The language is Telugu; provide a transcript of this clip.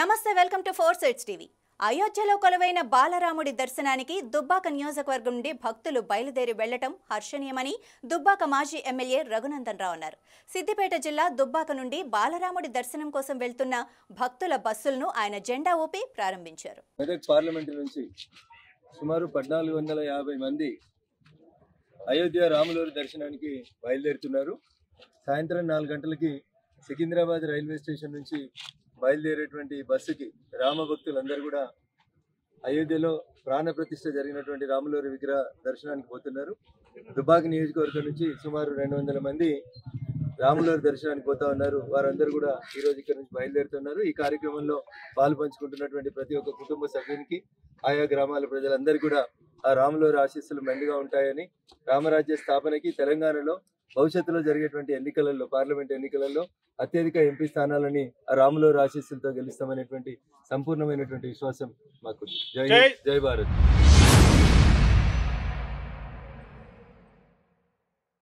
నమస్తే, వెల్కమ్ టు 4 Sides టీవీ. అయోధ్యలో కొలువైన బాలరాముడి దర్శనానికి దుబ్బాక నియోజకవర్గం నుండి భక్తులు బయలుదేరి వెళ్లటం హర్షణీయమని దుబ్బాక మాజీ ఎమ్మెల్యే రఘునందన్ రావు అన్నారు. సిద్దిపేట జిల్లా దుబ్బాక నుండి బాలరాముడి దర్శనం కోసం వెళ్తున్న భక్తుల బస్సులను ఆయన జెండా ఊపి ప్రారంభించారు. మెదక్ పార్లమెంటు నుంచి సుమారు 1450 మంది అయోధ్య రాములవారి దర్శనానికి బయలుదేరుతున్నారు. సాయంత్రం 4 గంటలకి సికింద్రాబాద్ రైల్వే స్టేషన్ నుంచి బయలుదేరేటువంటి బస్సుకి రామభక్తులందరూ కూడా అయోధ్యలో ప్రాణప్రతిష్ఠ జరిగినటువంటి రాములవారి విగ్రహ దర్శనానికి పోతున్నారు. దుబ్బాక నియోజకవర్గం నుంచి సుమారు 200 మంది రాములవారి దర్శనానికి పోతా ఉన్నారు. వారందరూ కూడా ఈరోజు ఇక్కడ నుంచి బయలుదేరుతున్నారు. ఈ కార్యక్రమంలో పాలు పంచుకుంటున్నటువంటి ప్రతి ఒక్క కుటుంబ సభ్యునికి, ఆయా గ్రామాల ప్రజలందరూ కూడా ఆ రాములవారి ఆశీస్సులు మెండుగా ఉంటాయని, రామరాజ్య స్థాపనకి తెలంగాణలో భవిష్యత్తులో జరిగేటువంటి ఎన్నికలలో, పార్లమెంట్ ఎన్నికలలో అత్యధిక ఎంపీ స్థానాలని ఆ రాములవారి ఆశీస్సులతో గెలుస్తామనేటువంటి సంపూర్ణమైనటువంటి విశ్వాసం మాకు. జై భారత్.